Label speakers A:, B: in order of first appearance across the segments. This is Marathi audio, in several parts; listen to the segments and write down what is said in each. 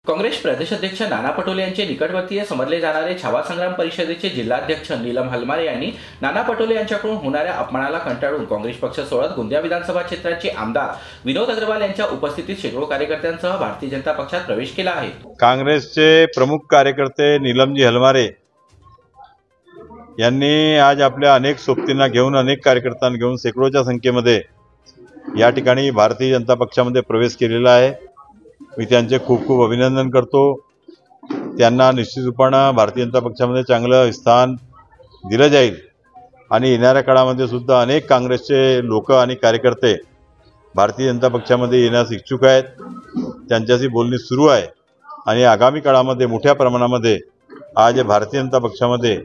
A: काँग्रेस प्रदेशाध्यक्ष नाना पटोले यांचे निकटवर्तीय समजले जाणारे छावा संग्राम परिषदेचे जिल्हाध्यक्ष नीलम हलमारे यांनी नाना पटोले यांच्याकडून होणाऱ्या अपमानाला कंटाळून काँग्रेस पक्ष सोडत गोंदिया विधानसभा क्षेत्राचे आमदार विनोद अग्रवाल यांच्या उपस्थितीत शेकडो कार्यकर्त्यांसह भारतीय जनता पक्षात प्रवेश केला आहे।
B: काँग्रेसचे प्रमुख कार्यकर्ते नीलमजी हलमारे यांनी आज आपल्या अनेक सोबतींना घेऊन अनेक कार्यकर्त्यांना घेऊन शेकडोच्या संख्येमध्ये या ठिकाणी भारतीय जनता पक्षामध्ये प्रवेश केलेला आहे। मी त्यांचे खूप खूप अभिनंदन करतो। त्यांना निश्चित रूपाने भारतीय जनता पक्षामध्ये चांगलं स्थान दिलं जाईल आणि येणाऱ्या काळामध्ये सुद्धा अनेक काँग्रेसचे लोक आणि कार्यकर्ते भारतीय जनता पक्षामध्ये येण्यास इच्छुक आहेत। त्यांच्याशी बोलणी सुरू आहे आणि आगामी काळामध्ये मोठ्या प्रमाणामध्ये आज भारतीय जनता पक्षामध्ये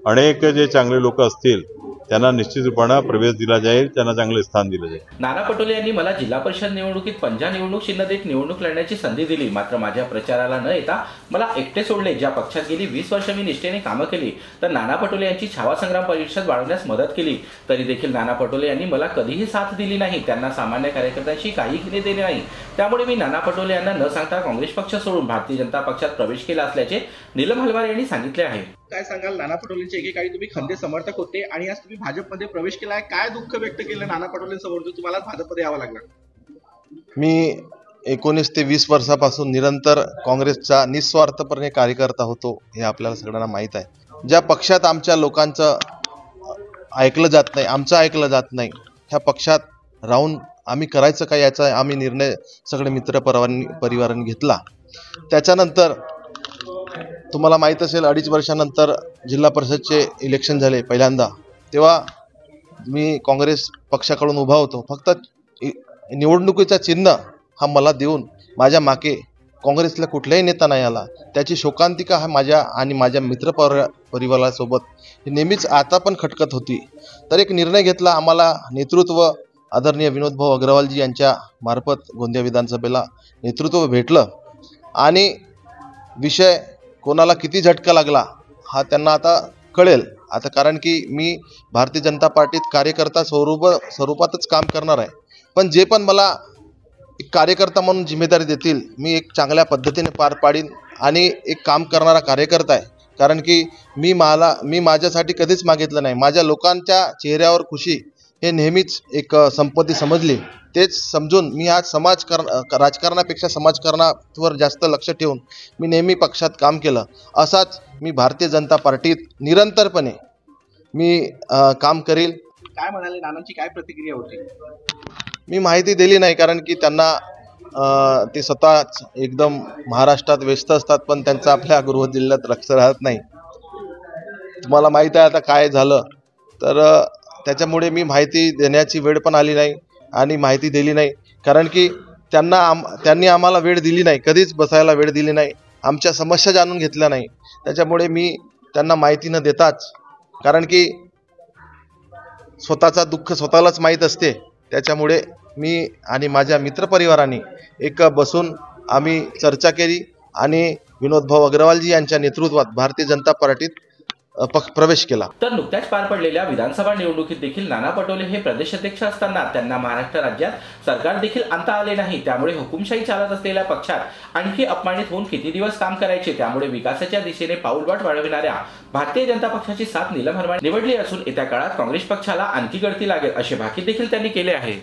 B: अनेक जे चांगले लोक असतील त्यांना निश्चित रूपाने प्रवेश दिला जाईल, त्यांना चांगले स्थान दिले जाईल।
A: नाना पटोले यांनी मला जिल्हा परिषद निवडणुकीत पंजा निवडणूक चिन्ह देत निवडणूक लढण्याची संधी दिली, मात्र माझ्या प्रचाराला न येता मला एकटे सोडले। ज्या पक्षात गेली 20 वर्ष मी निष्ठेने कामं केली तर नाना पटोले यांची छावा संग्राम परिषद वाढवण्यास मदत केली, तरी देखील नाना पटोले यांनी मला कधीही साथ दिली नाही। त्यांना सामान्य कार्यकर्त्यांशी काही घेणे देणे नाही। त्यामुळे मी नाना पटोले यांना न सांगता काँग्रेस पक्ष सोडून भारतीय जनता पक्षात प्रवेश केला असल्याचे नीलम हलमारे यांनी सांगितले आहे।
C: काय सांगाल, नाना पटोलेंचे एकेकाळी तुम्ही खंदे समर्थक होते आणि आज तुम्ही भाजपमध्ये प्रवेश केलाय, काय दुःख व्यक्त केलं नाना पटोलेंसमोर जो तुम्हाला भाजपमध्ये यावं लागलं?
D: मी 19 ते 20 वर्षापासून निरंतर काँग्रेसचा निस्वार्थपणे कार्यकर्ता होतो, हे आपल्याला सगळ्यांना माहीत आहे। ज्या पक्षात आमच्या लोकांचं ऐकलं जात नाही, आमचं ऐकलं जात नाही, ह्या पक्षात राहून आम्ही करायचं काय याचा आम्ही निर्णय सगळे मित्र परिवारांनी घेतला। त्याच्यानंतर तुम्हाला माहीत असेल 2.5 वर्षानंतर जिल्हा परिषदचे इलेक्शन झाले पहिल्यांदा, तेव्हा मी काँग्रेस पक्षाकडून उभा होतो। फक्त निवडणुकीचा चिन्ह हा मला देऊन माझ्या मागे काँग्रेसला कुठलाही नेता नाही आला, त्याची शोकांतिका हा माझ्या आणि माझ्या मित्र परिवारासोबत नेहमीच आता पण खटकत होती। तर एक निर्णय घेतला, आम्हाला नेतृत्व आदरणीय विनोदभाऊ अग्रवालजी यांच्या मार्फत गोंदिया विधानसभेला नेतृत्व भेटलं आणि विषय कोणाला किती झटका लागला हा त्यांना आता कळेल आता, कारण की मी भारतीय जनता पार्टीत कार्यकर्ता स्वरूपातच काम करणार आहे। पण जे पण मला एक कार्यकर्ता म्हणून जिम्मेदारी देतील मी एक चांगल्या पद्धतीने पार पाडीन आणि एक काम करणारा कार्यकर्ता आहे। कारण की मी माझ्यासाठी कधीच मागितलं नाही, माझ्या लोकांच्या चेहऱ्यावर खुशी हे नेहमीच एक संपत्ती समजली। तेच समजून मी आज राजकारणापेक्षा समाजकारणावर जास्त लक्ष ठेवून मी नेहमी पक्षात काम केलं। असाच मी भारतीय जनता पार्टीत निरंतरपणे मी काम करेल।
C: काय म्हणाले, नानांची काय प्रतिक्रिया होती?
D: मी माहिती दिली नाही, कारण की त्यांना ते स्वतःच एकदम महाराष्ट्रात व्यस्त असतात, पण त्यांचं आपल्या गृह जिल्ह्यात लक्ष राहत नाही। तुम्हाला माहीत आहे आता काय झालं, तर त्याच्यामुळे मी माहिती देण्याची वेळ पण आली नाही आणि माहिती दिली नाही, कारण की त्यांनी आम्हाला वेळ दिली नाही, कधीच बसायला वेळ दिली नाही, आमच्या समस्या जाणून घेतल्या नाही। त्याच्यामुळे मी त्यांना माहिती न देताच, कारण की स्वतःचा दुःख स्वतःलाच माहीत असते, त्याच्यामुळे मी आणि माझ्या मित्रपरिवारांनी एक बसून आम्ही चर्चा केली आणि विनोदभाऊ अग्रवालजी यांच्या नेतृत्वात भारतीय जनता पार्टीत प्रवेश केला।
A: तर नुकत्याच पार पडलेल्या विधानसभा निवडणुकीत देखील नाना पटोले हे प्रदेशाध्यक्ष असताना त्यांना महाराष्ट्र राज्यात सरकार देखील आणता आले नाही। त्यामुळे हुकुमशाही चालत असलेल्या पक्षात आणखी अपमानित होऊन किती दिवस काम करायचे। त्यामुळे विकासाच्या दिशेने पाऊलवाट वाढविणाऱ्या भारतीय जनता पक्षाची साथ नीलम हलमारे निवडली असून येत्या काळात काँग्रेस पक्षाला आणखी गळती लागेल असे भाकीत देखील त्यांनी केले आहे।